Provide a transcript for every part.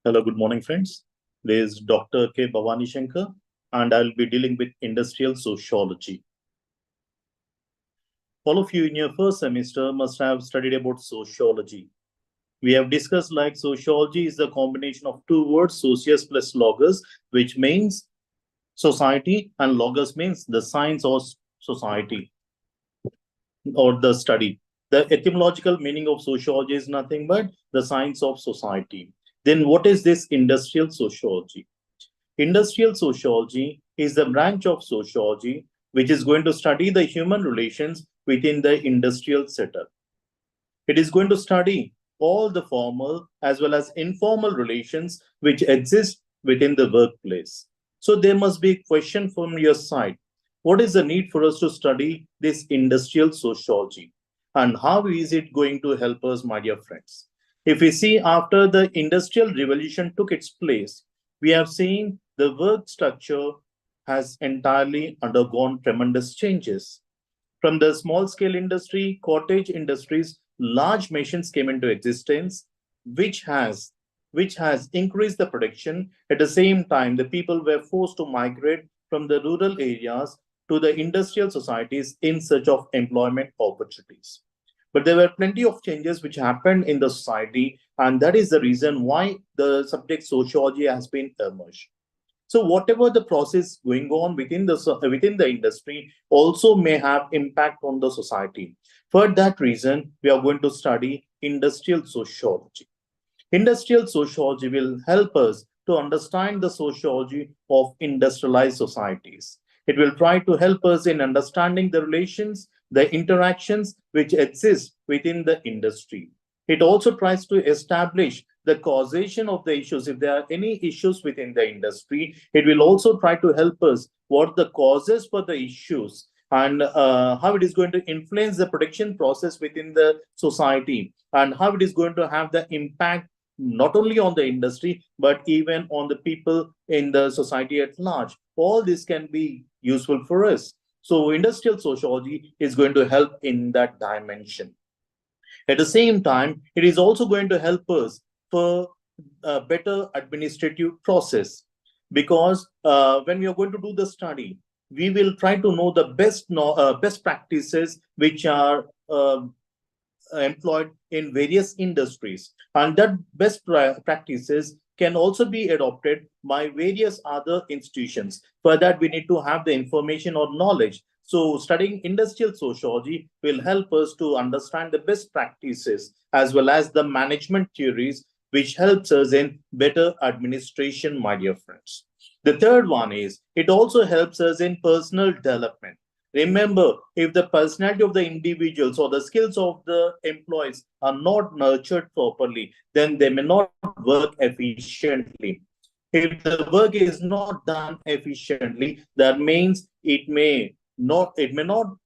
Hello, good morning, friends. This is Dr. K. Bhavani Shankar, and I'll be dealing with industrial sociology. All of you in your first semester must have studied about sociology. We have discussed like sociology is the combination of two words, socius plus logos, which means society, and logos means the science of society or the study. The etymological meaning of sociology is nothing but the science of society. Then what is this industrial sociology? Industrial sociology is the branch of sociology which is going to study the human relations within the industrial setup. It is going to study all the formal as well as informal relations which exist within the workplace. So there must be a question from your side. What is the need for us to study this industrial sociology? And how is it going to help us, my dear friends? If we see after the industrial revolution took its place, we have seen the work structure has entirely undergone tremendous changes. From the small scale industry, cottage industries, large machines came into existence, which has increased the production. At the same time, the people were forced to migrate from the rural areas to the industrial societies in search of employment opportunities. But there were plenty of changes which happened in the society, and that is the reason why the subject sociology has been emerged. So whatever the process going on within the industry also may have impact on the society. For that reason, we are going to study industrial sociology. Industrial sociology will help us to understand the sociology of industrialized societies. It will try to help us in understanding the relations, the interactions which exist within the industry. It also tries to establish the causation of the issues. If there are any issues within the industry, it will also try to help us what the causes for the issues and how it is going to influence the production process within the society and how it is going to have the impact not only on the industry but even on the people in the society at large. All this can be useful for us. So industrial sociology is going to help in that dimension. At the same time, it is also going to help us for a better administrative process because when we are going to do the study, we will try to know the best practices which are employed in various industries, and that best practices can also be adopted by various other institutions. For that, we need to have the information or knowledge. So studying industrial sociology will help us to understand the best practices as well as the management theories, which helps us in better administration, my dear friends. The third one is it also helps us in personal development. Remember, if the personality of the individuals or the skills of the employees are not nurtured properly, then they may not work efficiently. If the work is not done efficiently, that means it may not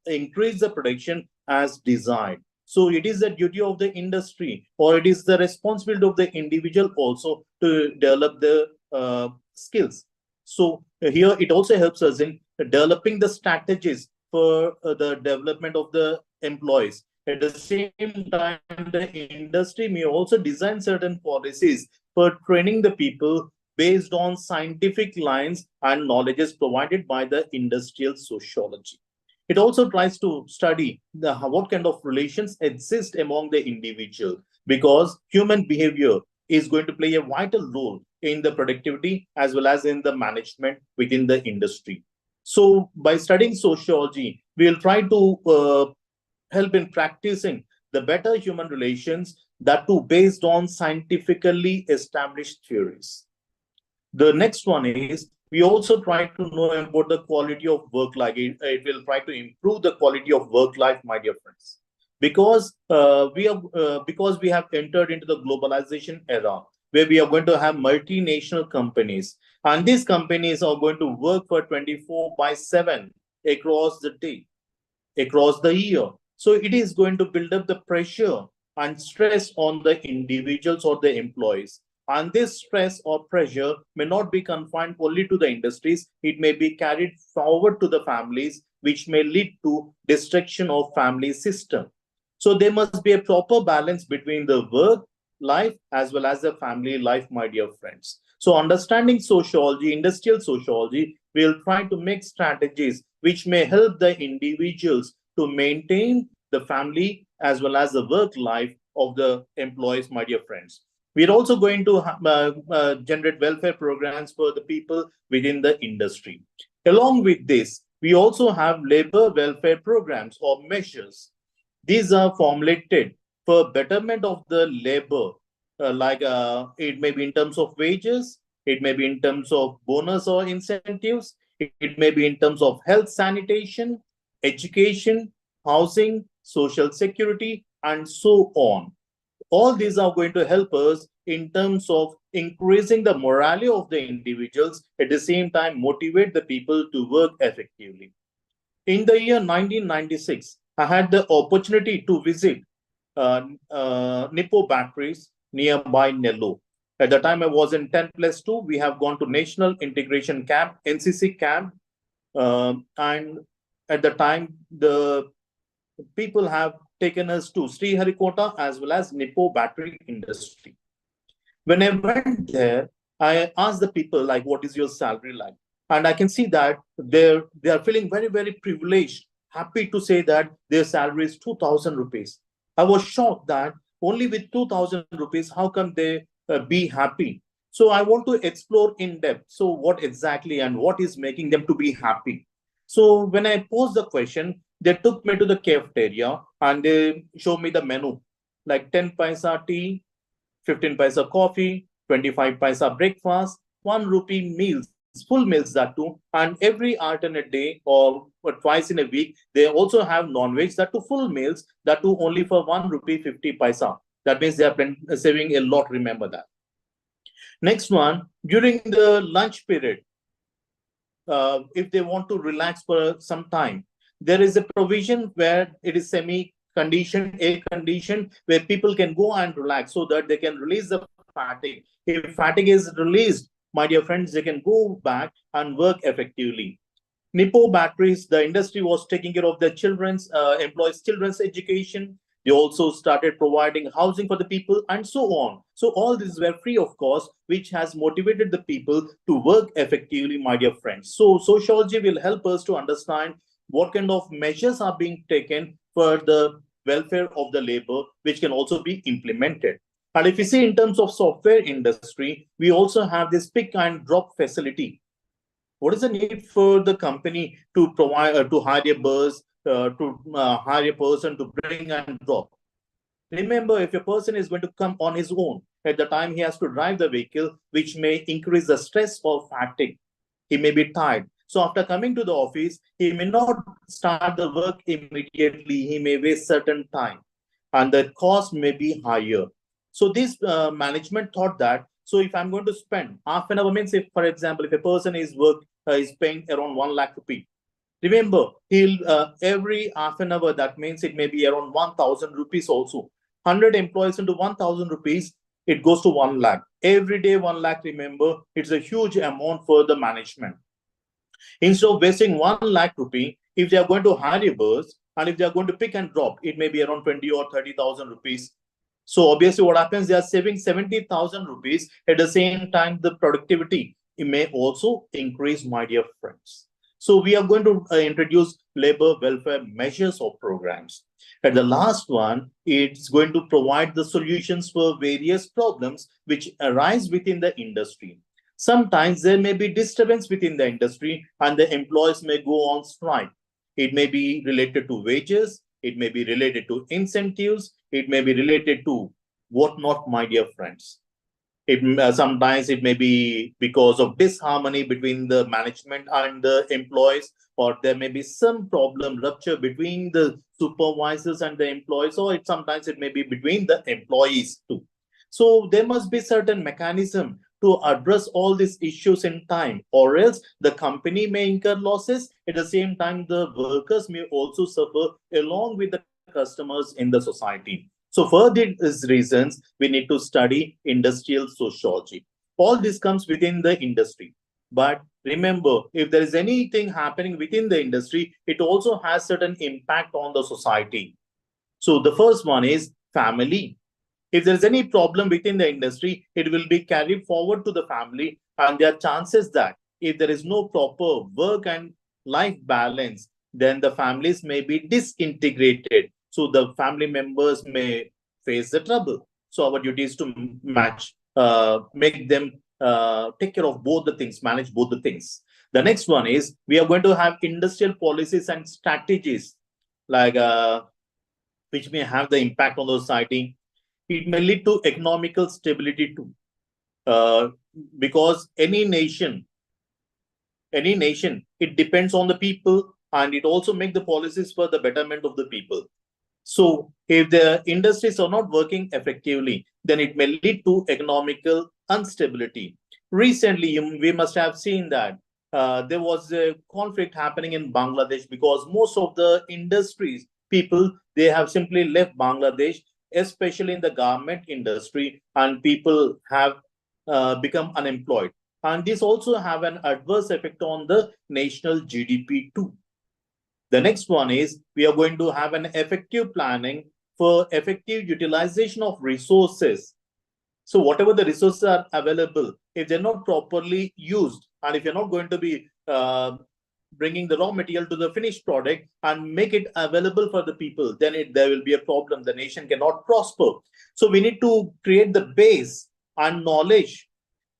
increase the production as desired. So it is the duty of the industry or it is the responsibility of the individual also to develop the skills. So here it also helps us in developing the strategies for the development of the employees. At the same time, the industry may also design certain policies for training the people based on scientific lines and knowledges provided by the industrial sociology. It also tries to study what kind of relations exist among the individual because human behavior is going to play a vital role in the productivity as well as in the management within the industry. So by studying sociology, we will try to help in practicing the better human relations, that too based on scientifically established theories. The next one is we also try to know about the quality of work life. It will try to improve the quality of work life, my dear friends, because because we have entered into the globalization era where we are going to have multinational companies, and these companies are going to work for 24 by 7 across the day, across the year. So it is going to build up the pressure and stress on the individuals or the employees. And this stress or pressure may not be confined only to the industries, it may be carried forward to the families, which may lead to destruction of family system. So there must be a proper balance between the work, life as well as the family life, my dear friends. So understanding sociology, industrial sociology, we'll try to make strategies which may help the individuals to maintain the family as well as the work life of the employees, my dear friends. We're also going to generate welfare programs for the people within the industry. Along with this, we also have labor welfare programs or measures. These are formulated for betterment of the labor, it may be in terms of wages, it may be in terms of bonus or incentives, it may be in terms of health sanitation, education, housing, social security, and so on. All these are going to help us in terms of increasing the morale of the individuals, at the same time motivate the people to work effectively. In the year 1996, I had the opportunity to visit Nippo batteries nearby Nellore. At the time I was in 10+2, we have gone to National Integration Camp, NCC camp, and at the time the people have taken us to Sriharikota as well as Nippo battery industry. When I went there, I asked the people, like, what is your salary like? And I can see that they are feeling very, very privileged, happy to say that their salary is 2,000 rupees. I was shocked that only with 2,000 rupees, how come they be happy? So I want to explore in depth. So what exactly and what is making them to be happy? So when I posed the question, they took me to the cafeteria and they showed me the menu, like 10 paisa tea, 15 paisa coffee, 25 paisa breakfast, 1 rupee meals, full meals that too, and every alternate day or twice in a week, they also have non-veg that too, full meals that too only for 1 rupee 50 paisa. That means they are saving a lot, remember that. Next one, during the lunch period, if they want to relax for some time, there is a provision where it is semi-conditioned, air conditioned, where people can go and relax so that they can release the fatigue. If fatigue is released, my dear friends, they can go back and work effectively. Nippo batteries, the industry was taking care of the children's employees' children's education. They also started providing housing for the people and so on. So all these were free of cost, which has motivated the people to work effectively, my dear friends. So sociology will help us to understand what kind of measures are being taken for the welfare of the labor, which can also be implemented. And if you see in terms of software industry, we also have this pick and drop facility. What is the need for the company to provide to hire a bus, to hire a person to bring and drop? Remember, if a person is going to come on his own, at the time he has to drive the vehicle, which may increase the stress or fatigue. He may be tired. So after coming to the office, he may not start the work immediately. He may waste certain time, and the cost may be higher. So this management thought that, so if I'm going to spend half an hour, means if, for example, if a person is paying around 1 lakh rupee, remember, he'll every half an hour, that means it may be around 1,000 rupees also. 100 employees into 1,000 rupees, it goes to 1 lakh. Every day 1 lakh, remember, it's a huge amount for the management. Instead of wasting 1 lakh rupee, if they are going to hire a bus and if they are going to pick and drop, it may be around 20 or 30,000 rupees. So obviously what happens, they are saving 70,000 rupees. At the same time, the productivity, it may also increase, my dear friends. So we are going to introduce labor welfare measures or programs. And the last one, it's going to provide the solutions for various problems which arise within the industry. Sometimes there may be disturbance within the industry and the employees may go on strike. It may be related to wages, it may be related to incentives, it may be related to whatnot, my dear friends. Sometimes it may be because of disharmony between the management and the employees, or there may be some problem rupture between the supervisors and the employees, or sometimes it may be between the employees too. So there must be certain mechanism to address all these issues in time, or else the company may incur losses. At the same time, the workers may also suffer along with the customers in the society. So for these reasons, we need to study industrial sociology. All this comes within the industry. But remember, if there is anything happening within the industry, it also has certain impact on the society. So the first one is family. If there's any problem within the industry, it will be carried forward to the family, and there are chances that if there is no proper work and life balance, then the families may be disintegrated. So the family members may face the trouble. So our duty is to make them take care of both the things, manage both the things. The next one is we are going to have industrial policies and strategies like which may have the impact on the society. It may lead to economical stability too, because any nation, it depends on the people, and it also make the policies for the betterment of the people. So if the industries are not working effectively, then it may lead to economical instability. Recently, we must have seen that there was a conflict happening in Bangladesh because most of the industries people, they have simply left Bangladesh, especially in the garment industry, and people have become unemployed. And this also have an adverse effect on the national GDP too. The next one is we are going to have an effective planning for effective utilization of resources. So whatever the resources are available, if they're not properly used, and if you're not going to be bringing the raw material to the finished product and make it available for the people, then there will be a problem. The nation cannot prosper. So we need to create the base and knowledge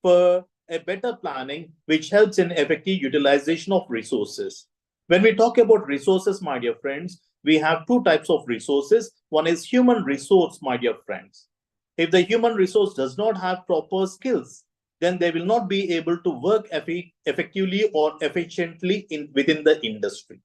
for a better planning, which helps in effective utilization of resources. When we talk about resources, my dear friends, we have two types of resources. One is human resource, my dear friends. If the human resource does not have proper skills, then they will not be able to work effectively or efficiently within the industry.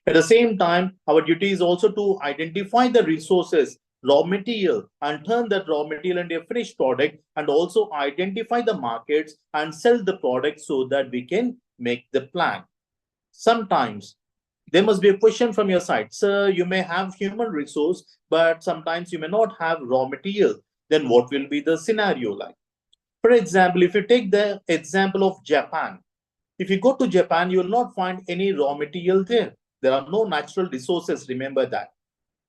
At the same time, our duty is also to identify the resources, raw material, and turn that raw material into a finished product, and also identify the markets and sell the product so that we can make the plan. Sometimes there must be a question from your side, sir, you may have human resource, but sometimes you may not have raw material. Then what will be the scenario like? For example, if you take the example of Japan, if you go to Japan, you will not find any raw material there. There are no natural resources, remember that.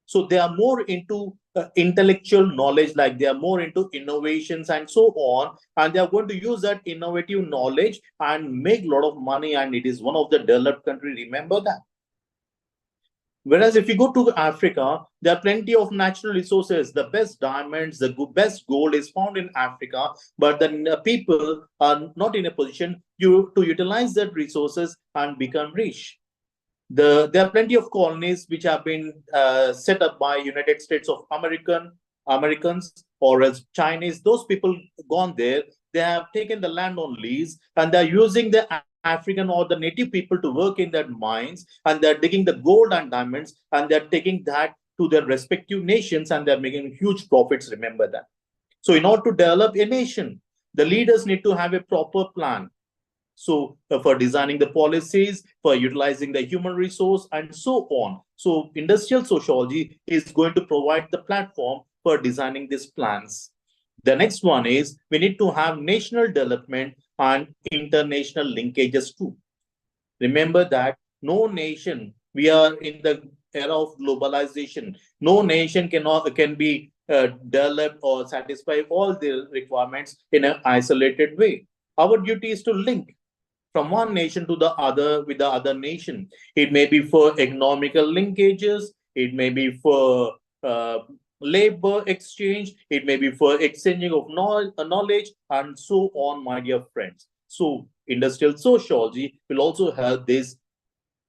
So they are more into intellectual knowledge, like they are more into innovations and so on. And they are going to use that innovative knowledge and make a lot of money. And it is one of the developed countries, remember that. Whereas if you go to Africa, there are plenty of natural resources. The best diamonds, the best gold is found in Africa, but the people are not in a position to utilize that resources and become rich. There are plenty of colonies which have been set up by United States of Americans or as Chinese. Those people gone there, they have taken the land on lease, and they're using the African or the native people to work in their mines, and they're digging the gold and diamonds, and they're taking that to their respective nations, and they're making huge profits. Remember that. So in order to develop a nation, the leaders need to have a proper plan. So for designing the policies, for utilizing the human resource, and so on. So industrial sociology is going to provide the platform for designing these plans. The next one is we need to have national development and international linkages too. Remember that no nation, we are in the era of globalization, no nation can be developed or satisfy all the requirements in an isolated way. Our duty is to link from one nation to the other with the other nation. It may be for economical linkages, it may be for labor exchange, it may be for exchanging of knowledge, and so on, my dear friends. So industrial sociology will also help this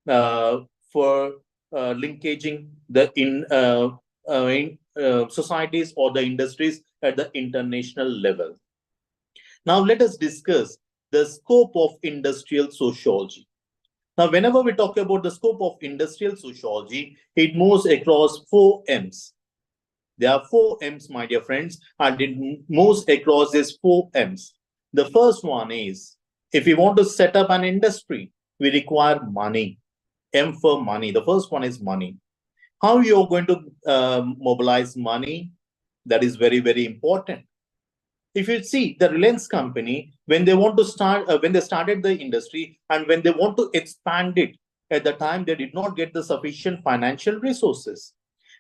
for linkaging the societies or the industries at the international level. Now let us discuss the scope of industrial sociology. Now, whenever we talk about the scope of industrial sociology, it moves across 4 M's. There are 4 M's, my dear friends, and it moves across these 4 M's. The first one is, if we want to set up an industry, we require money. M for money. The first one is money. How you are going to mobilize money? That is very, very important. If you see the Reliance company, when they want to start, when they started the industry and when they want to expand it, at the time they did not get the sufficient financial resources.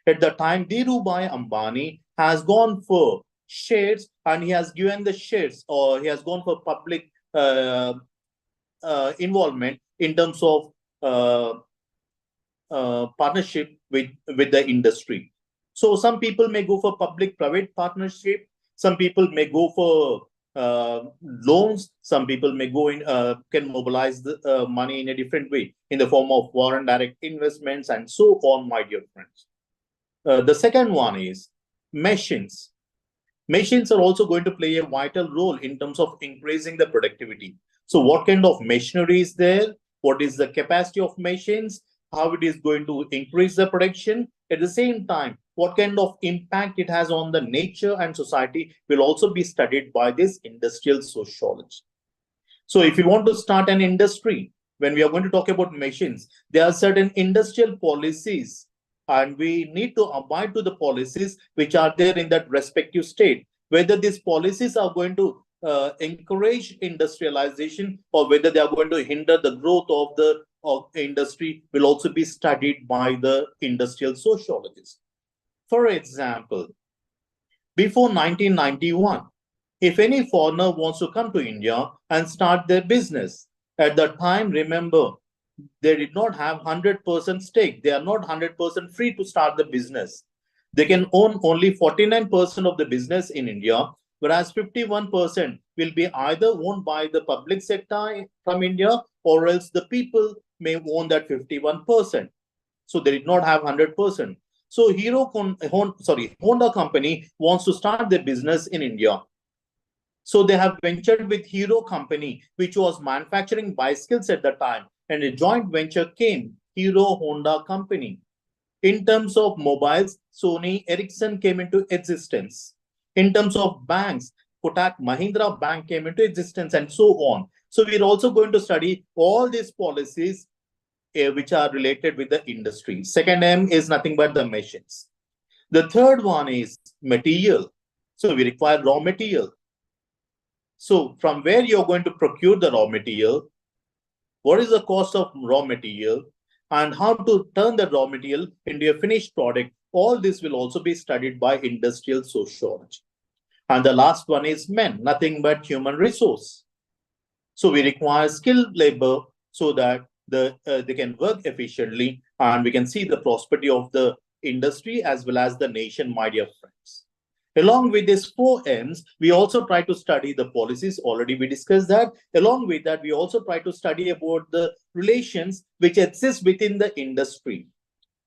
At the time, Dhirubhai Ambani, has gone for shares and he has given the shares, or he has gone for public involvement in terms of partnership with the industry. So some people may go for public-private partnership. Some people may go for loans. Some people may go in can mobilize the money in a different way in the form of foreign direct investments and so on, my dear friends. The second one is machines. Machines are also going to play a vital role in terms of increasing the productivity. So what kind of machinery is there? What is the capacity of machines? How it is going to increase the production? At the same time, what kind of impact it has on the nature and society will also be studied by this industrial sociology. So if you want to start an industry, when we are going to talk about machines, there are certain industrial policies and we need to abide to the policies which are there in that respective state. Whether these policies are going to encourage industrialization or whether they are going to hinder the growth of the industry will also be studied by the industrial sociologists. For example, before 1991, if any foreigner wants to come to India and start their business, at that time, remember, they did not have 100% stake. They are not 100% free to start the business. They can own only 49% of the business in India, whereas 51% will be either owned by the public sector from India or else the people may own that 51%. So they did not have 100%. So Honda company wants to start their business in India. So they have ventured with Hero company, which was manufacturing bicycles at the time, and a joint venture came, Hero Honda company. In terms of mobiles, Sony Ericsson came into existence. In terms of banks, Kotak Mahindra Bank came into existence and so on. So we're also going to study all these policies which are related with the industry. Second M is nothing but the machines. The third one is material. So we require raw material. So from where you're going to procure the raw material, what is the cost of raw material, and how to turn the raw material into a finished product, all this will also be studied by industrial sociology. And the last one is men, nothing but human resource. So we require skilled labor so that they can work efficiently and we can see the prosperity of the industry as well as the nation, my dear friends. Along with these 4 M's, we also try to study the policies. Already we discussed that. Along with that, we also try to study about the relations which exist within the industry.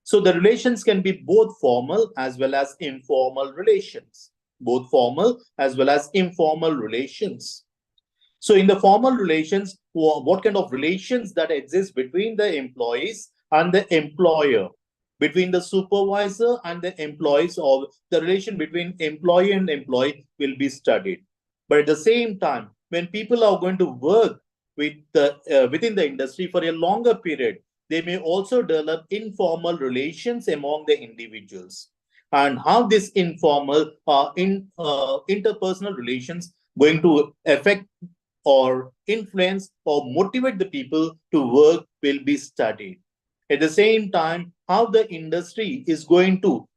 So the relations can be both formal as well as informal relations. Both formal as well as informal relations. So in the formal relations, what kind of relations that exist between the employees and the employer, between the supervisor and the employees, or the relation between employee and employee will be studied. But at the same time, when people are going to work with within the industry for a longer period, they may also develop informal relations among the individuals. And how this informal interpersonal relations going to affect or influence or motivate the people to work will be studied. At the same time, how the industry is going to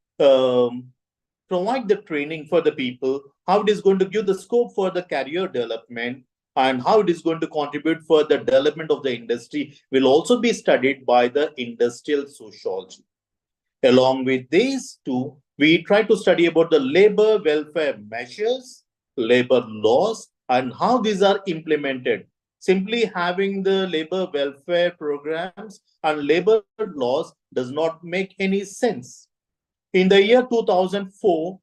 provide the training for the people, how it is going to give the scope for the career development, and how it is going to contribute for the development of the industry will also be studied by the industrial sociology. Along with these two, we try to study about the labor welfare measures, labor laws, and how these are implemented. Simply having the labor welfare programs and labor laws does not make any sense. In the year 2004,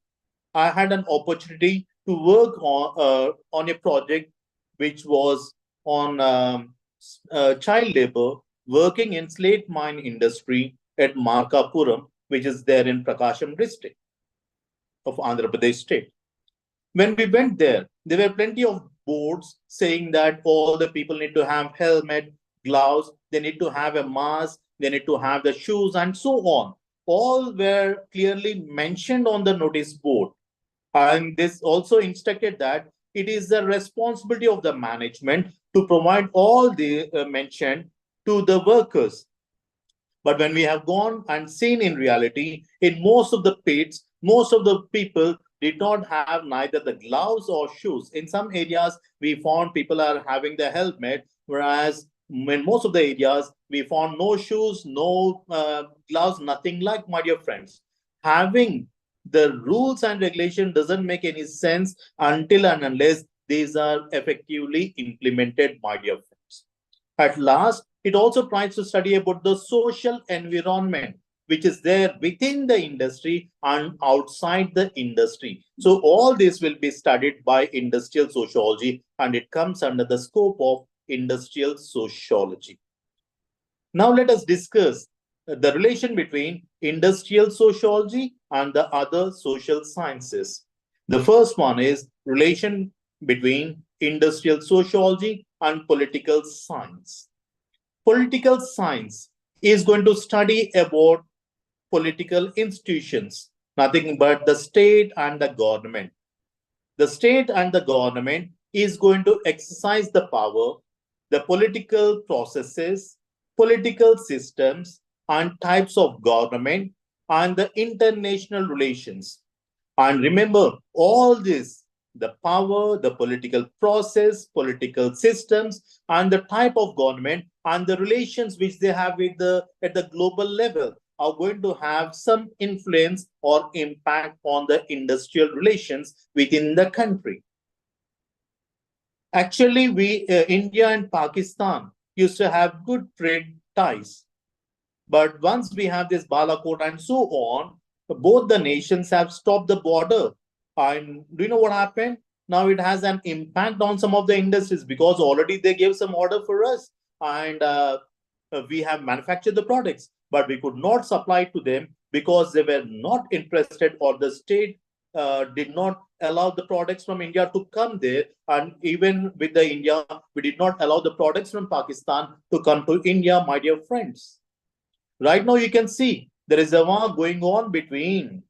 I had an opportunity to work on a project which was on child labor, working in slate mine industry at Markapuram, which is there in Prakasam district of Andhra Pradesh state. When we went there were plenty of boards saying that all the people need to have helmet, gloves, they need to have a mask, they need to have the shoes, and so on. All were clearly mentioned on the notice board. And this also instructed that it is the responsibility of the management to provide all the mentioned to the workers. But when we have gone and seen in reality, in most of the pits, most of the people did not have neither the gloves or shoes. In some areas, we found people are having the helmet, whereas in most of the areas, we found no shoes, no gloves, nothing like, my dear friends. Having the rules and regulation doesn't make any sense until and unless these are effectively implemented, my dear friends. At last, it also tries to study about the social environment which is there within the industry and outside the industry. So all this will be studied by industrial sociology, and it comes under the scope of industrial sociology. Now let us discuss the relation between industrial sociology and the other social sciences. The first one is relation between industrial sociology and political science. Political science is going to study about political institutions, nothing but the state and the government. The state and the government is going to exercise the power, the political processes, political systems, and types of government, and the international relations. And remember, all this, the power, the political process, political systems, and the type of government, and the relations which they have with at the global level are going to have some influence or impact on the industrial relations within the country. Actually, India and Pakistan used to have good trade ties. But once we have this Balakot and so on, both the nations have stopped the border. And do you know what happened? Now it has an impact on some of the industries because already they gave some order for us, and we have manufactured the products, but we could not supply to them because they were not interested, or the state did not allow the products from India to come there. And even with the India, we did not allow the products from Pakistan to come to India, my dear friends. Right now, you can see there is a war going on between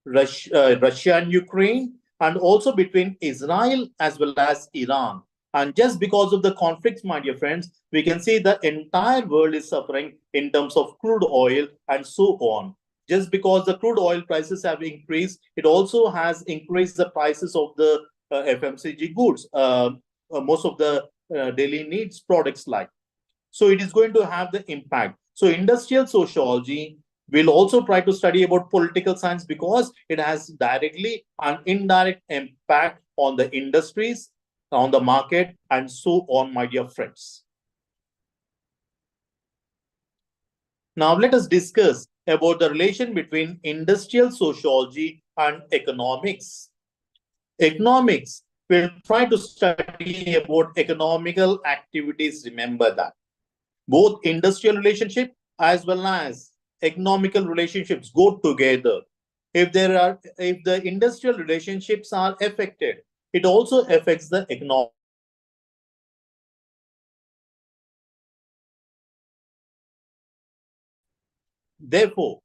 Russia and Ukraine, and also between Israel as well as Iran. And just because of the conflicts, my dear friends, we can see the entire world is suffering in terms of crude oil and so on. Just because the crude oil prices have increased, it also has increased the prices of the FMCG goods, most of the daily needs products like. So it is going to have the impact. So industrial sociology will also try to study about political science because it has directly and indirect impact on the industries, on the market, and so on, my dear friends. Now let us discuss about the relation between industrial sociology and economics. Economics will try to study about economical activities. Remember that both industrial relationship as well as economical relationships go together. If the industrial relationships are affected, it also affects the economic. Therefore,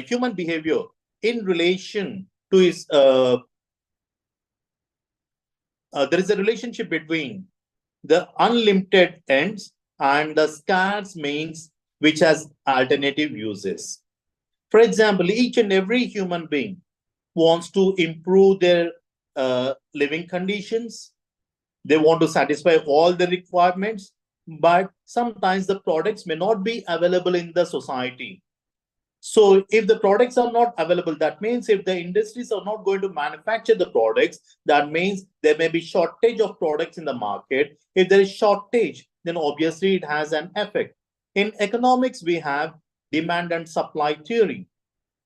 human behavior in relation to his there is a relationship between the unlimited ends and the scarce means which has alternative uses. For example, each and every human being wants to improve their living conditions. They want to satisfy all the requirements, but sometimes the products may not be available in the society. So if the products are not available, that means if the industries are not going to manufacture the products, that means there may be shortage of products in the market. If there is shortage, then obviously it has an effect. In economics, we have demand and supply theory.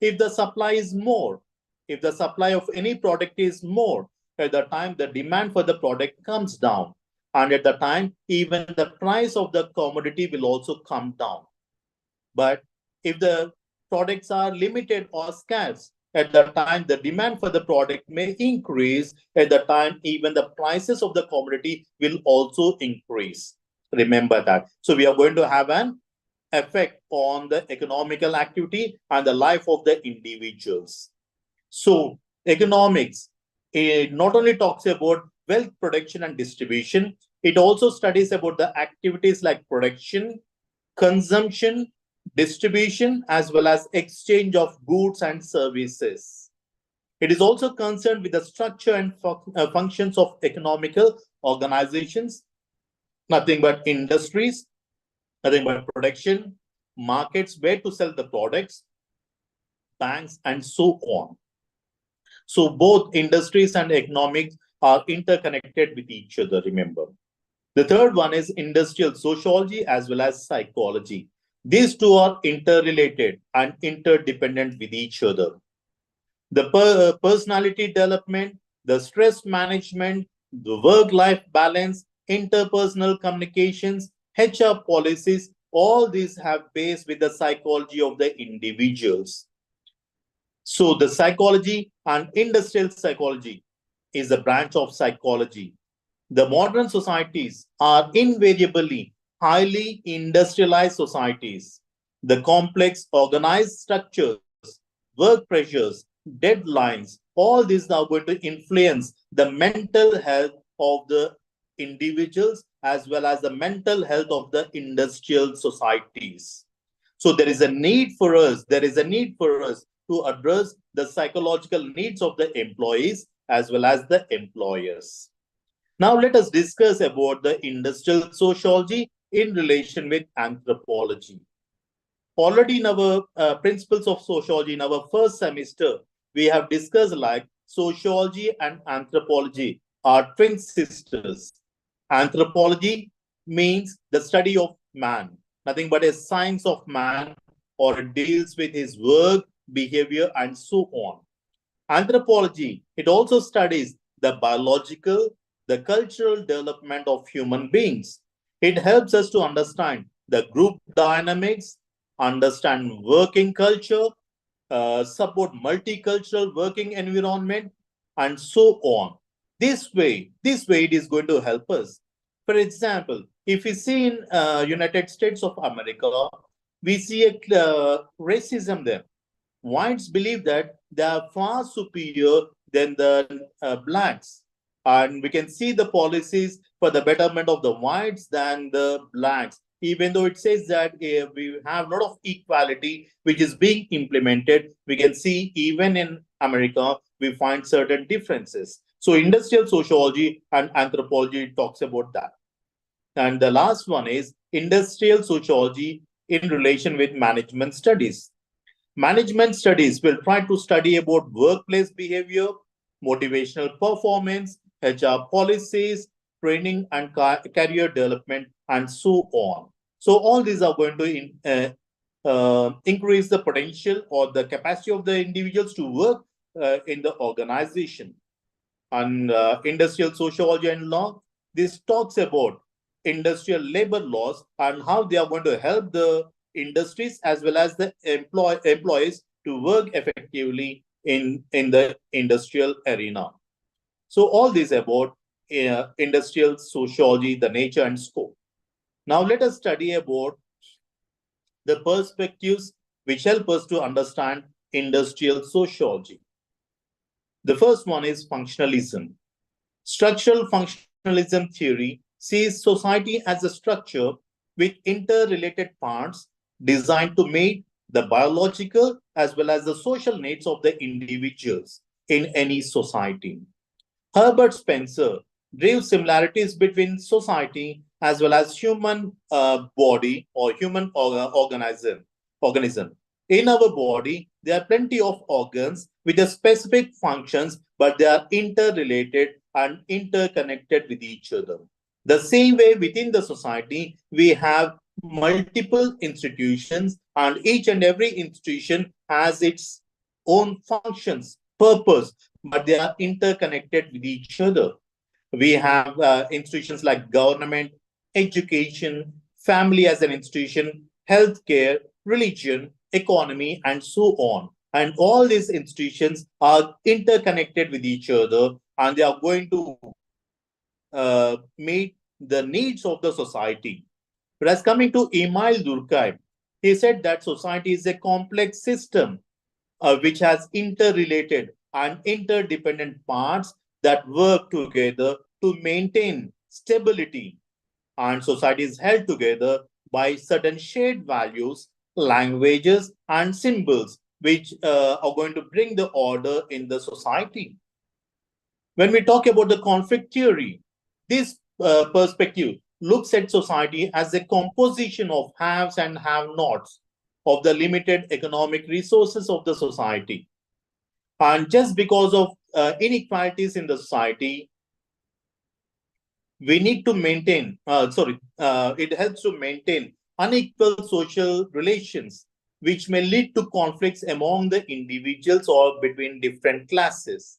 If the supply is more, if the supply of any product is more, at the time the demand for the product comes down. And at the time, even the price of the commodity will also come down. But if the products are limited or scarce, at the time the demand for the product may increase. At the time, even the prices of the commodity will also increase. Remember that. So we are going to have an effect on the economical activity and the life of the individuals. So economics, it not only talks about wealth production and distribution, it also studies about the activities like production, consumption, distribution as well as exchange of goods and services. It is also concerned with the structure and functions of economical organizations, nothing but industries, nothing but production, markets where to sell the products, banks, and so on. So both industries and economics are interconnected with each other, remember. The third one is industrial sociology as well as psychology. These two are interrelated and interdependent with each other. The personality development, the stress management, the work-life balance, interpersonal communications, HR policies, all these have base with the psychology of the individuals. So the psychology and industrial psychology is a branch of psychology. The modern societies are invariably highly industrialized societies. The complex organized structures, work pressures, deadlines, all these are going to influence the mental health of the individuals as well as the mental health of the industrial societies. So there is a need for us, to address the psychological needs of the employees as well as the employers. Now let us discuss about the industrial sociology in relation with anthropology. Already in our principles of sociology in our first semester, we have discussed like sociology and anthropology are twin sisters. Anthropology means the study of man, nothing but a science of man, or it deals with his work, behavior, and so on. Anthropology, it also studies the biological, the cultural development of human beings. It helps us to understand the group dynamics, understand working culture, support multicultural working environment, and so on. This way it is going to help us. For example, if we see in United States of America, we see a racism there. Whites believe that they are far superior than the blacks. And we can see the policies for the betterment of the whites than the blacks. Even though it says that we have a lot of equality which is being implemented, we can see even in America, we find certain differences. So industrial sociology and anthropology talks about that. And the last one is industrial sociology in relation with management studies. Management studies will try to study about workplace behavior, motivational performance, HR policies, training and career development, and so on. So all these are going to increase the potential or the capacity of the individuals to work in the organization. And industrial sociology and law, this talks about industrial labor laws and how they are going to help the industries as well as the employees to work effectively in the industrial arena. So all this about industrial sociology, the nature and scope. Now let us study about the perspectives which help us to understand industrial sociology. The first one is functionalism. Structural functionalism theory sees society as a structure with interrelated parts designed to meet the biological as well as the social needs of the individuals in any society. Herbert Spencer drew similarities between society as well as human body or human organism. In our body, there are plenty of organs with the specific functions, but they are interrelated and interconnected with each other. The same way within the society, we have multiple institutions, and each and every institution has its own functions, purpose, but they are interconnected with each other. We have institutions like government, education, family as an institution, healthcare, religion, economy, and so on. And all these institutions are interconnected with each other, and they are going to meet the needs of the society. Whereas coming to Emil Durkheim, he said that society is a complex system which has interrelated and interdependent parts that work together to maintain stability. And society is held together by certain shared values languages, and symbols, which are going to bring the order in the society. When we talk about the conflict theory, this perspective looks at society as a composition of haves and have-nots of the limited economic resources of the society. And just because of inequalities in the society, we need to maintain, it helps to maintain unequal social relations, which may lead to conflicts among the individuals or between different classes.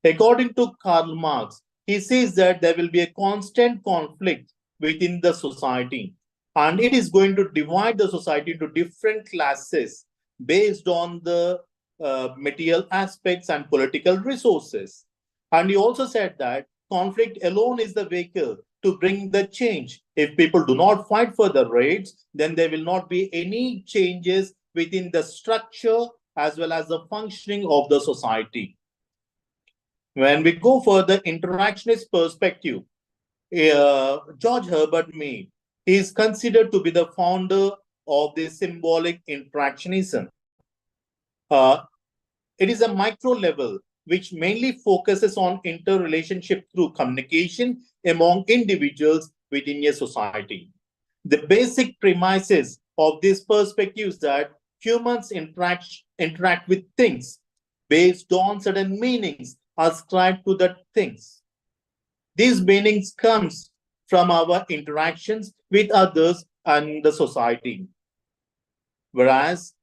According to Karl Marx, he says that there will be a constant conflict within the society, and it is going to divide the society into different classes based on the material aspects and political resources. And he also said that conflict alone is the vehicle to bring the change. If people do not fight for the rights, then there will not be any changes within the structure as well as the functioning of the society. When we go for the interactionist perspective, George Herbert Mead is considered to be the founder of the symbolic interactionism. It is a micro level which mainly focuses on interrelationship through communication among individuals within a society. The basic premises of this perspective is that humans interact with things based on certain meanings ascribed to the things. These meanings comes from our interactions with others and the society. Whereas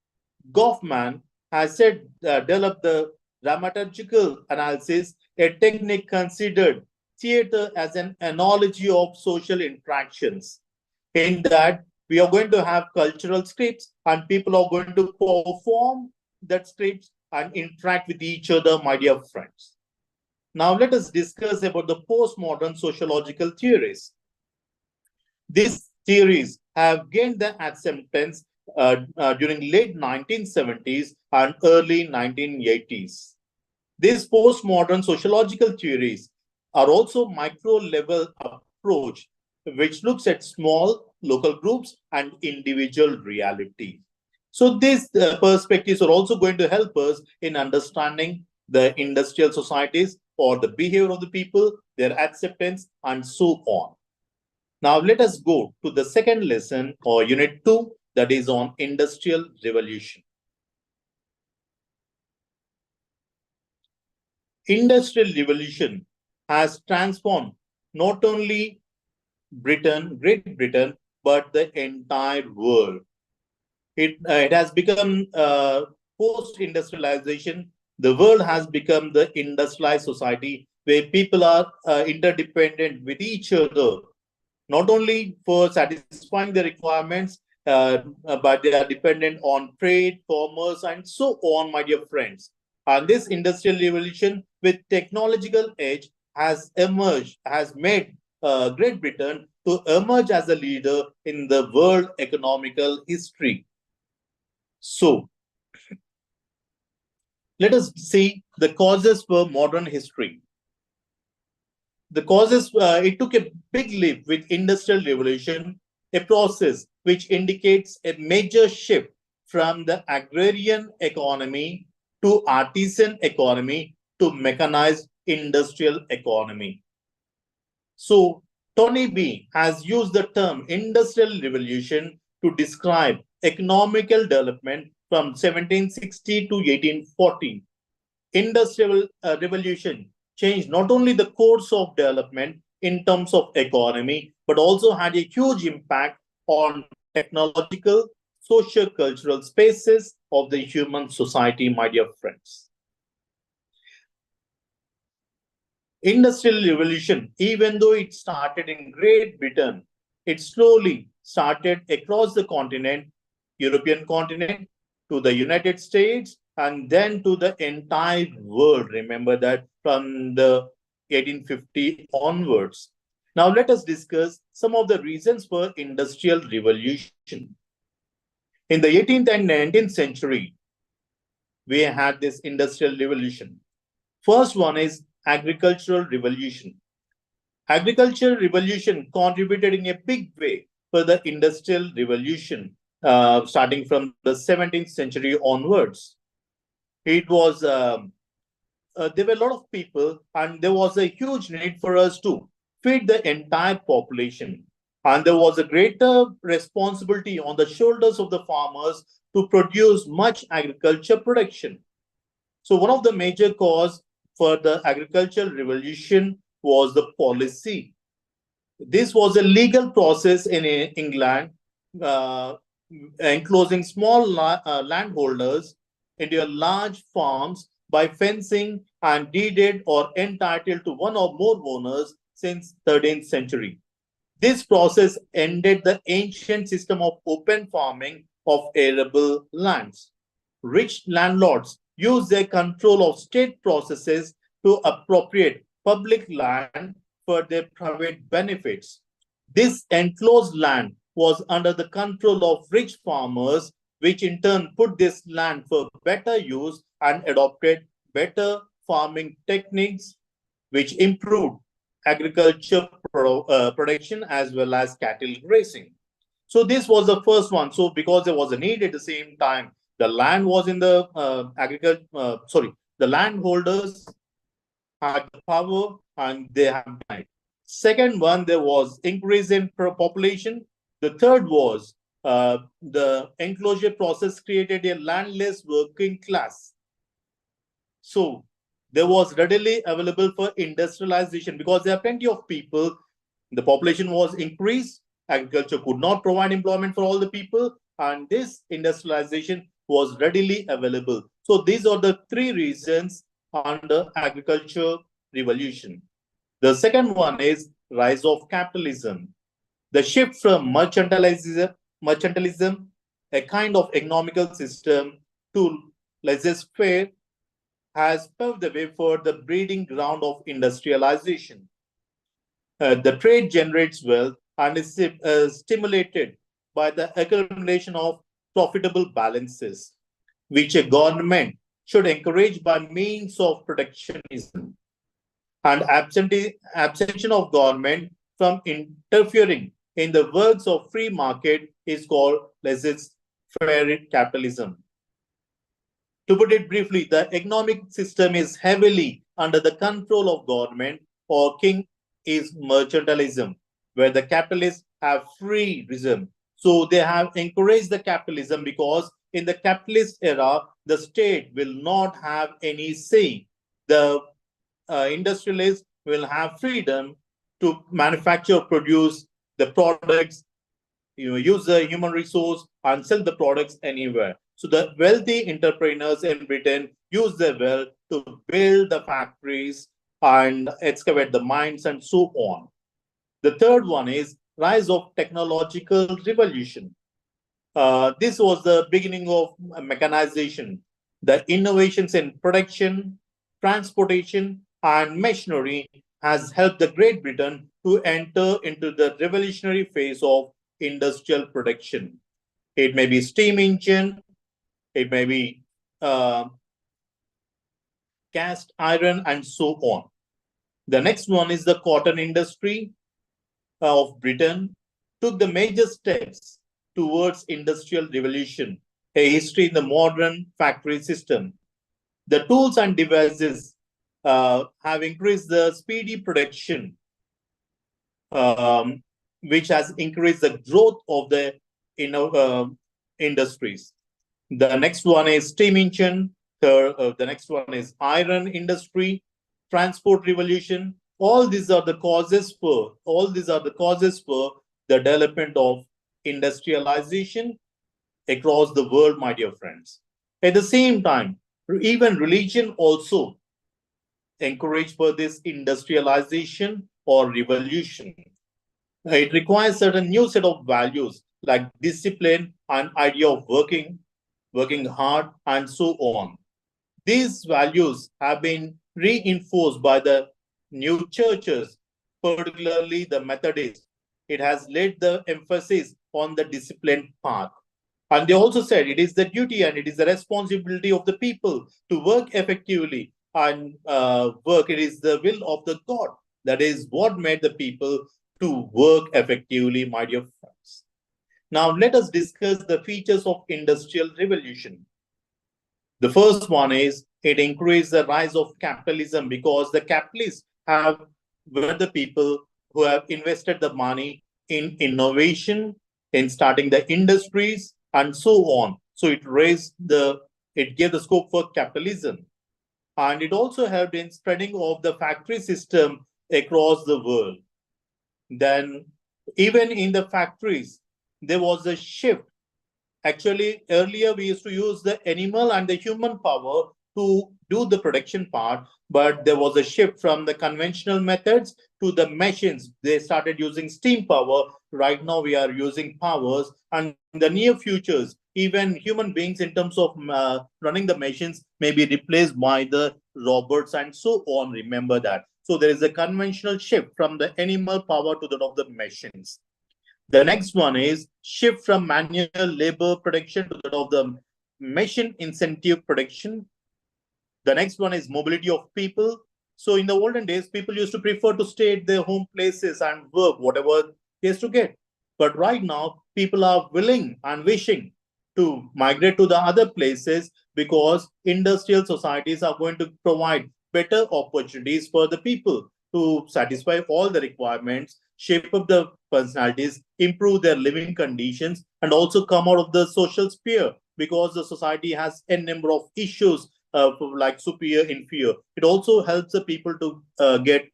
Goffman has said, developed the dramaturgical analysis, a technique considered theater as an analogy of social interactions. In that, we are going to have cultural scripts and people are going to perform that scripts and interact with each other, my dear friends. Now, let us discuss about the postmodern sociological theories. These theories have gained the acceptance during late 1970s and early 1980s. These postmodern sociological theories are also micro-level approach, which looks at small local groups and individual reality. So these perspectives are also going to help us in understanding the industrial societies or the behavior of the people, their acceptance, and so on. Now let us go to the second lesson or unit 2, that is on industrial revolution. Industrial revolution has transformed not only Great Britain, but the entire world. It has become post-industrialization. The world has become the industrialized society where people are interdependent with each other, not only for satisfying the requirements, but they are dependent on trade, commerce, and so on, my dear friends. And this industrial revolution with technological edge has emerged, has made Great Britain to emerge as a leader in the world economical history. So, let us see the causes for modern history. The causes, it took a big leap with industrial revolution, a process which indicates a major shift from the agrarian economy to artisan economy to mechanized industrial economy. So Tony B has used the term industrial revolution to describe economical development from 1760 to 1840. Industrial revolution changed not only the course of development in terms of economy, but also had a huge impact on technological, socio-cultural spaces of the human society, my dear friends. Industrial revolution, even though it started in Great Britain, it slowly started across the continent, European continent, to the United States, and then to the entire world. Remember that from the 1850 onwards. Now let us discuss some of the reasons for industrial revolution. In the 18th and 19th century, we had this industrial revolution. First one is agricultural revolution. Agricultural revolution contributed in a big way for the industrial revolution. starting from the 17th century onwards. It was there were a lot of people, and there was a huge need for us to feed the entire population. And there was a greater responsibility on the shoulders of the farmers to produce much agriculture production. So one of the major cause for the agricultural revolution was the policy. This was a legal process in England, uh, enclosing small landholders into large farms by fencing and deeded or entitled to one or more owners since 13th century. This process ended the ancient system of open farming of arable lands. Rich landlords used their control of state processes to appropriate public land for their private benefits. This enclosed land was under the control of rich farmers, which in turn put this land for better use and adopted better farming techniques, which improved agriculture production as well as cattle grazing. So this was the first one. So because there was a need at the same time, the land was in the the landholders had the power and they have died. Second one, there was increase in population. The third was the enclosure process created a landless working class. So there was readily available for industrialization because there are plenty of people. The population was increased. Agriculture could not provide employment for all the people, and this industrialization was readily available. So these are the three reasons under agriculture revolution. The second one is rise of capitalism. The shift from mercantilism, a kind of economical system, to laissez-faire has paved the way for the breeding ground of industrialization. The trade generates wealth and is stimulated by the accumulation of profitable balances, which a government should encourage by means of protectionism. And abstention of government from interfering in the works of free market is called laissez-faire capitalism. To put it briefly, the economic system is heavily under the control of government, or king is mercantilism, where the capitalists have freedom. So they have encouraged the capitalism because in the capitalist era, the state will not have any say. The industrialists will have freedom to manufacture, produce the products, use the human resource and sell the products anywhere. So the wealthy entrepreneurs in Britain use their wealth to build the factories and excavate the mines and so on. The third one is rise of technological revolution. This was the beginning of mechanization. The innovations in production, transportation, and machinery has helped the Great Britain to enter into the revolutionary phase of industrial production. It may be steam engine, it may be cast iron, and so on. The next one is the cotton industry of Britain took the major steps towards industrial revolution, a history in the modern factory system. The tools and devices have increased the speedy production, which has increased the growth of the industries. The next one is steam engine. The next one is iron industry, transport revolution. All these are the causes for the development of industrialization across the world, my dear friends. At the same time, even religion also encouraged for this industrialization or revolution. It requires certain new set of values like discipline and idea of working hard, and so on. These values have been reinforced by the new churches, particularly the Methodists. It has laid the emphasis on the disciplined path. And they also said it is the duty and it is the responsibility of the people to work effectively and work. It is the will of the God. That is what made the people to work effectively, my dear friends. Now let us discuss the features of industrial revolution. The first one is it increased the rise of capitalism because the capitalists were the people who have invested the money in innovation, in starting the industries, and so on. So it gave the scope for capitalism. And it also helped in spreading of the factory system across the world. Then, even in the factories, there was a shift. Actually, earlier we used to use the animal and the human power to do the production part, but there was a shift from the conventional methods to the machines. They started using steam power. Right now, we are using powers, and in the near futures, even human beings, in terms of running the machines, may be replaced by the robots and so on. Remember that. So there is a conventional shift from the animal power to that of the machines. The next one is shift from manual labor production to that of the machine incentive production. The next one is mobility of people. So in the olden days, people used to prefer to stay at their home places and work whatever they used to get. But right now, people are willing and wishing to migrate to the other places because industrial societies are going to provide better opportunities for the people to satisfy all the requirements, shape up the personalities, improve their living conditions, and also come out of the social sphere because the society has a number of issues like superior, inferior. It also helps the people to get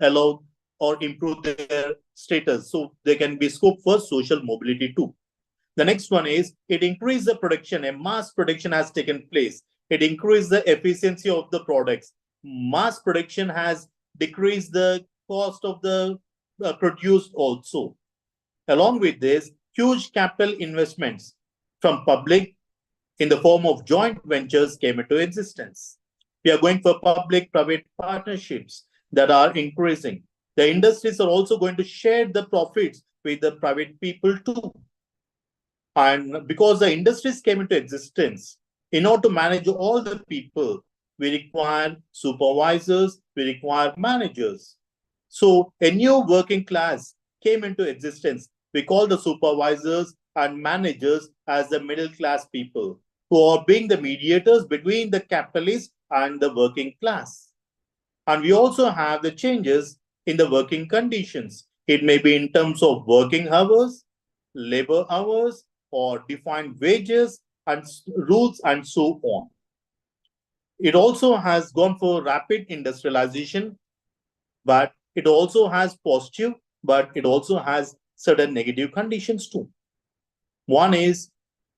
allowed or improve their status. So they can be scope for social mobility too. The next one is it increased the production. A mass production has taken place. It increased the efficiency of the products. Mass production has decreased the cost of the produced also. Along with this, huge capital investments from public in the form of joint ventures came into existence. We are going for public-private partnerships that are increasing. The industries are also going to share the profits with the private people too. And because the industries came into existence, in order to manage all the people, we require supervisors, we require managers. So a new working class came into existence. We call the supervisors and managers as the middle class people who are being the mediators between the capitalists and the working class. And we also have the changes in the working conditions. It may be in terms of working hours, labor hours, or defined wages and rules and so on. It also has gone for rapid industrialization, but it also has positive, but it also has certain negative conditions too. One is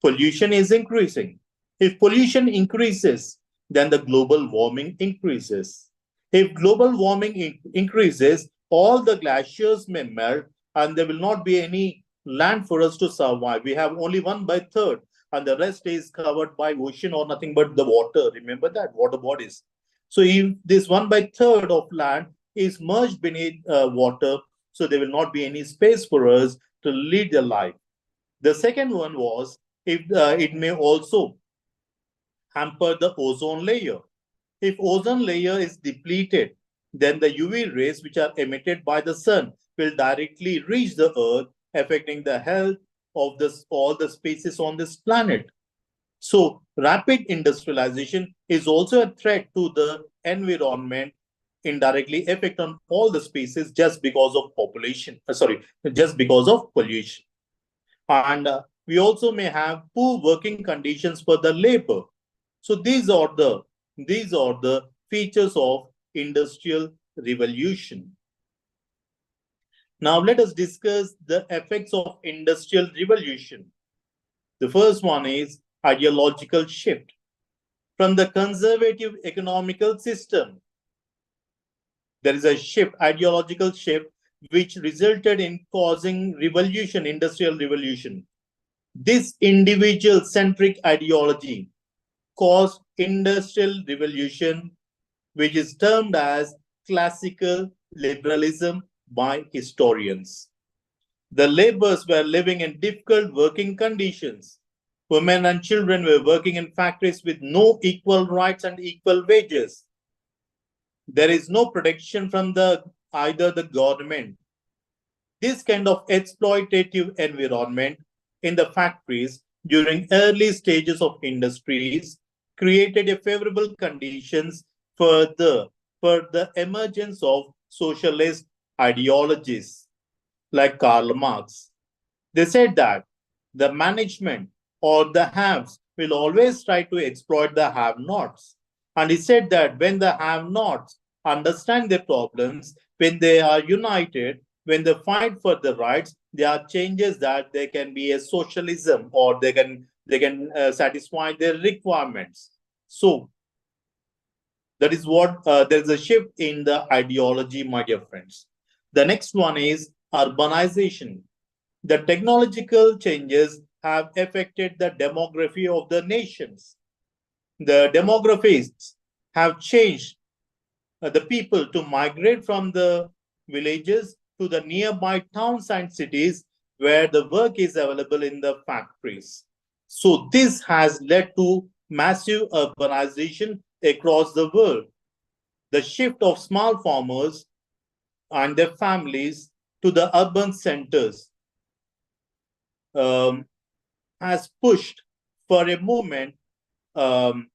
pollution is increasing. If pollution increases, then the global warming increases. If global warming increases, all the glaciers may melt and there will not be any land for us to survive. We have only 1/3 and the rest is covered by ocean or nothing but the water. Remember that, water bodies. So if this 1/3 of land is merged beneath water, so there will not be any space for us to lead the life. The second one was if it may also hamper the ozone layer. If ozone layer is depleted, then the UV rays which are emitted by the sun will directly reach the earth, affecting the health of all the species on this planet. So rapid industrialization is also a threat to the environment, indirectly affect on all the species just because of just because of pollution. And we also may have poor working conditions for the labor. So these are the features of industrial revolution. Now let us discuss the effects of industrial revolution. The first one is ideological shift. From the conservative economical system, there is a shift, ideological shift, which resulted in causing revolution, industrial revolution. This individual-centric ideology caused industrial revolution, which is termed as classical liberalism by historians. The laborers were living in difficult working conditions. Women and children were working in factories with no equal rights and equal wages. There is no protection from either the government. This kind of exploitative environment in the factories during early stages of industries created a favorable conditions for the emergence of socialist ideologies like Karl Marx. They said that the management or the haves will always try to exploit the have-nots. And he said that when the have-nots understand their problems, when they are united, when they fight for the rights, there are changes that there can be a socialism or they can satisfy their requirements. So that is what there's a shift in the ideology, my dear friends. The next one is urbanization. The technological changes have affected the demography of the nations. The demographics have changed the people to migrate from the villages to the nearby towns and cities where the work is available in the factories. So this has led to massive urbanization across the world. The shift of small farmers and their families to the urban centers um, has pushed for a movement um,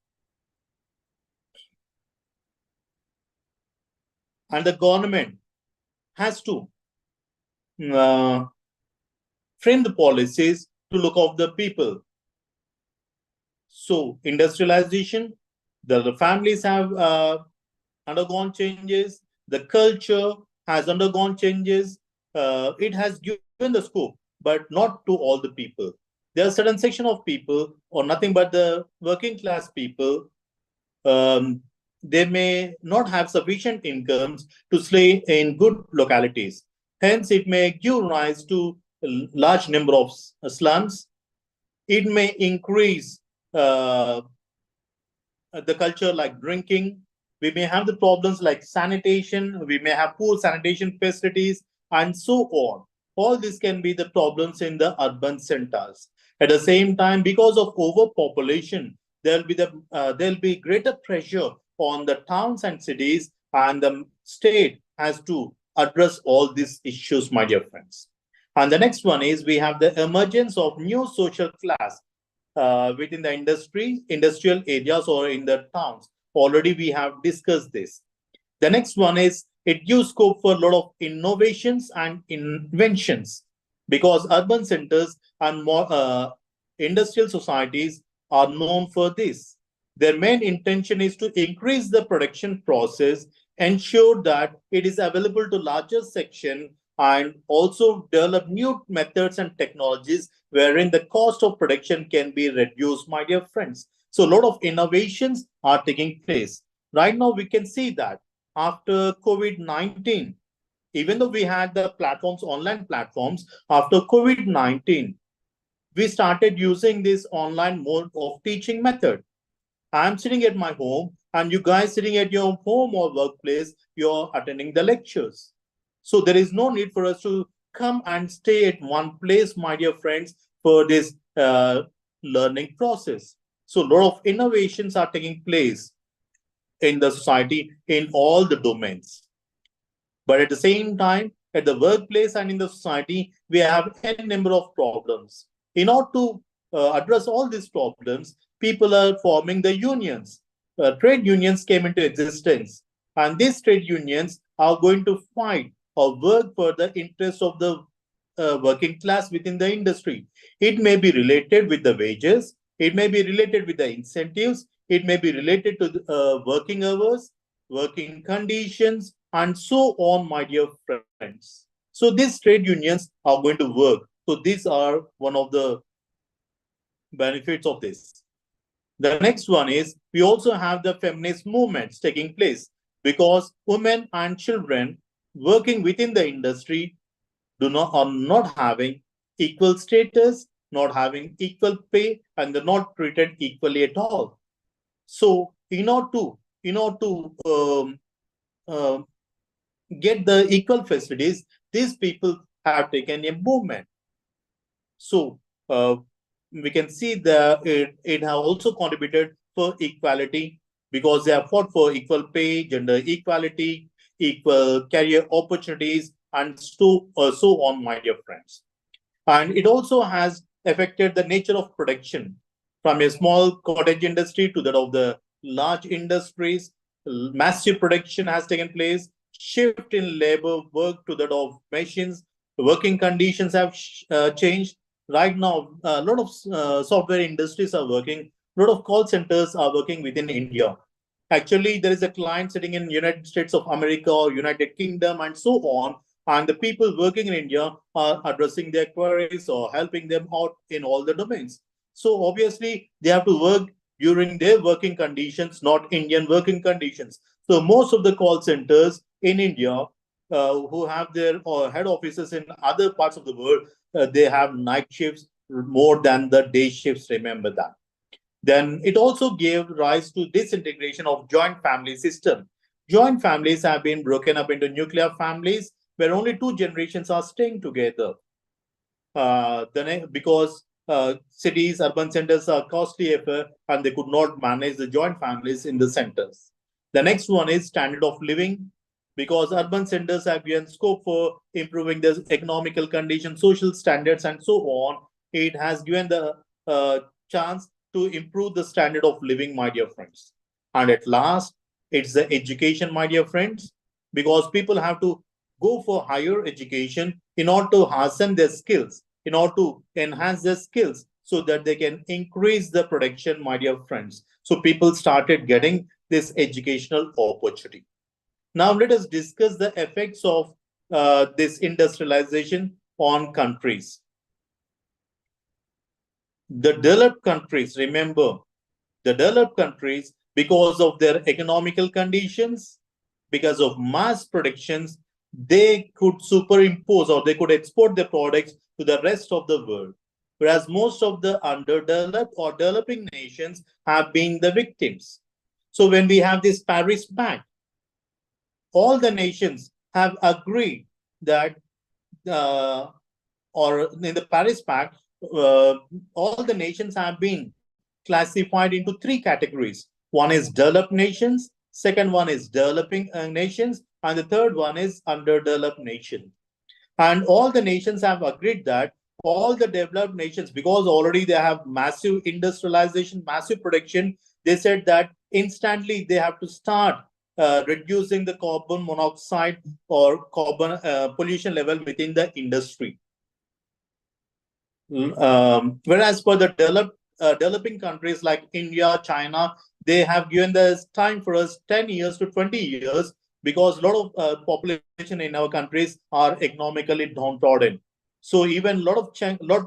and the government has to uh, frame the policies to look after the people. So industrialization, the families have undergone changes, the culture has undergone changes. It has given the scope, but not to all the people. There are a certain section of people, or nothing but the working class people, um, they may not have sufficient incomes to stay in good localities. Hence, it may give rise to a large number of slums. It may increase uh, the culture like drinking. We may have the problems like sanitation. We may have poor sanitation facilities and so on. All this can be the problems in the urban centers. At the same time, because of overpopulation, there'll be greater pressure on the towns and cities, and the state has to address all these issues, my dear friends. And the next one is we have the emergence of new social class within the industrial areas or in the towns. Already we have discussed this. The next one is it gives scope for a lot of innovations and inventions because urban centers and more industrial societies are known for this. Their main intention is to increase the production process, ensure that it is available to larger section, and also develop new methods and technologies wherein the cost of production can be reduced, my dear friends. So a lot of innovations are taking place. Right now, we can see that after COVID-19, even though we had the platforms, online platforms, after COVID-19, we started using this online mode of teaching method. I'm sitting at my home and you guys sitting at your home or workplace, you're attending the lectures. So there is no need for us to come and stay at one place, my dear friends, for this learning process. So a lot of innovations are taking place in the society in all the domains. But at the same time, at the workplace and in the society, we have n number of problems. In order to address all these problems, people are forming the unions. Trade unions came into existence, and these trade unions are going to fight or work for the interests of the working class within the industry. It may be related with the wages, it may be related with the incentives, it may be related to the, working hours, working conditions, and so on, my dear friends. So these trade unions are going to work. So these are one of the benefits of this. The next one is we also have the feminist movements taking place because women and children working within the industry are not having equal status, not having equal pay, and they're not treated equally at all. So in order to uh, get the equal facilities, these people have taken a movement. So we can see that it has also contributed for equality because they have fought for equal pay, gender equality, equal career opportunities, and so on, my dear friends. And it also has affected the nature of production from a small cottage industry to that of the large industries. Massive production has taken place, shift in labor work to that of machines. Working conditions have changed. Right now, a lot of software industries are working. A lot of call centers are working within India. Actually, there is a client sitting in United States of America or United Kingdom and so on. And the people working in India are addressing their queries or helping them out in all the domains. So obviously, they have to work during their working conditions, not Indian working conditions. So most of the call centers in India who have their head offices in other parts of the world, they have night shifts more than the day shifts. Remember that. Then it also gave rise to disintegration of joint family system. Joint families have been broken up into nuclear families where only two generations are staying together. Because cities, urban centers are costly and they could not manage the joint families in the centers. The next one is standard of living, because urban centers have given scope for improving the economical conditions, social standards, and so on. It has given the chance to improve the standard of living, my dear friends. And at last, it's the education, my dear friends, because people have to go for higher education in order to harden their skills, in order to enhance their skills so that they can increase the production, my dear friends. So people started getting this educational opportunity. Now let us discuss the effects of this industrialization on countries. The developed countries, remember, the developed countries, because of their economical conditions, because of mass productions, they could superimpose or they could export their products to the rest of the world. Whereas most of the underdeveloped or developing nations have been the victims. So when we have this Paris Pact, all the nations have agreed that, or in the Paris Pact, all the nations have been classified into three categories. One is developed nations, second one is developing nations, and the third one is underdeveloped nation. And all the nations have agreed that all the developed nations, because already they have massive industrialization, massive production, they said that instantly they have to start reducing the carbon monoxide or carbon pollution level within the industry. Whereas for the developing countries like India, China, they have given this time for us 10 years to 20 years, because a lot of population in our countries are economically downtrodden. So even a lot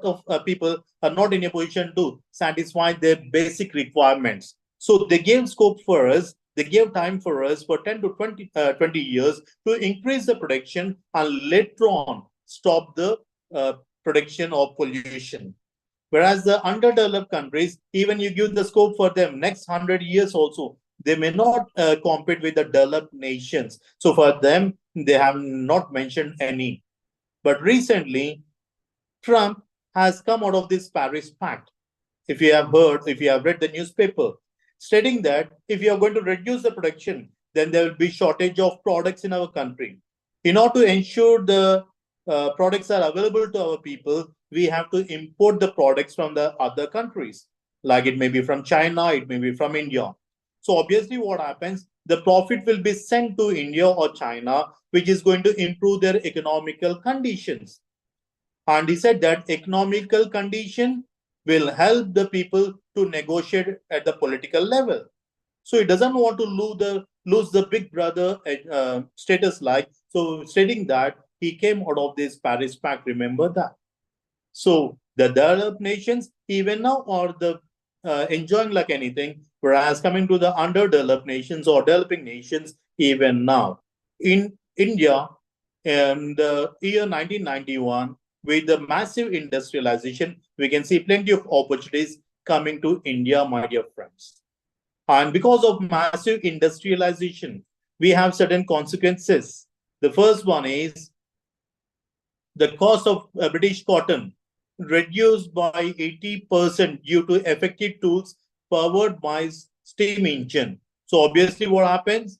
of people are not in a position to satisfy their basic requirements. So they gave scope for us, they gave time for us for 10 to 20 years to increase the production and later on stop the production or pollution. Whereas the underdeveloped countries, even you give the scope for them next 100 years also, they may not compete with the developed nations. So for them, they have not mentioned any. But recently, Trump has come out of this Paris Pact. If you have heard, if you have read the newspaper, stating that if you are going to reduce the production, then there will be shortage of products in our country. In order to ensure the products are available to our people, we have to import the products from the other countries. Like it may be from China, it may be from India. So obviously what happens, the profit will be sent to India or China, which is going to improve their economical conditions. And he said that economical condition will help the people to negotiate at the political level. So he doesn't want to lose the big brother status, like, so stating that he came out of this Paris Pact, remember that. So the developed nations even now are the enjoying like anything, whereas coming to the underdeveloped nations or developing nations, even now. In India, in the year 1991, with the massive industrialization, we can see plenty of opportunities coming to India, my dear friends. And because of massive industrialization, we have certain consequences. The first one is the cost of British cotton reduced by 80% due to effective tools powered by steam engine. So obviously what happens?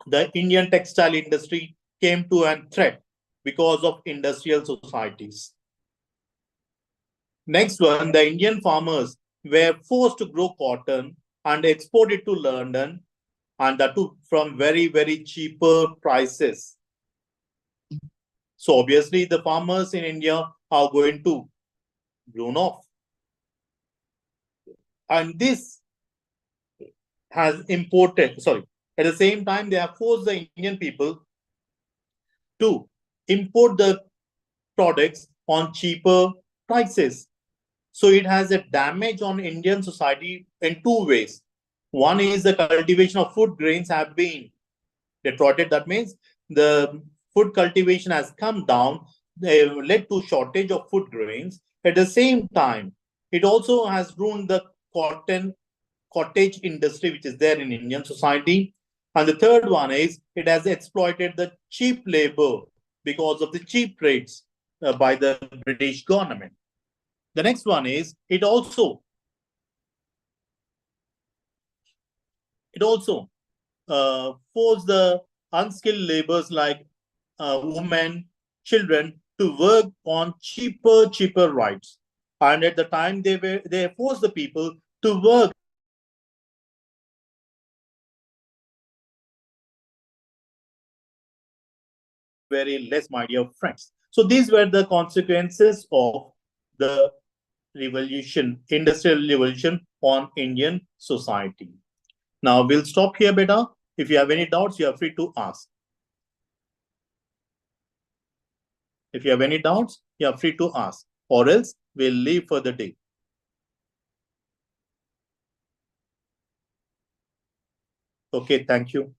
The Indian textile industry came to a threat because of industrial societies. Next one, the Indian farmers were forced to grow cotton and export it to London, and that too from very, very cheaper prices. So obviously the farmers in India are going to blown off. And this has imported, at the same time, they have forced the Indian people to import the products on cheaper prices. So it has a damage on Indian society in two ways. One is the cultivation of food grains have been detracted. That means the food cultivation has come down. They led to shortage of food grains. At the same time, it also has ruined the cottage industry which is there in Indian society. And the third one is it has exploited the cheap labor because of the cheap rates by the British government. The next one is it also forced the unskilled laborers like women, children to work on cheaper rights. And at the time they forced the people to work very less, my dear friends. So these were the consequences of the revolution, industrial revolution on Indian society. Now we'll stop here, beta. If you have any doubts, you are free to ask. If you have any doubts, you are free to ask, or else we'll leave for the day. Okay, thank you.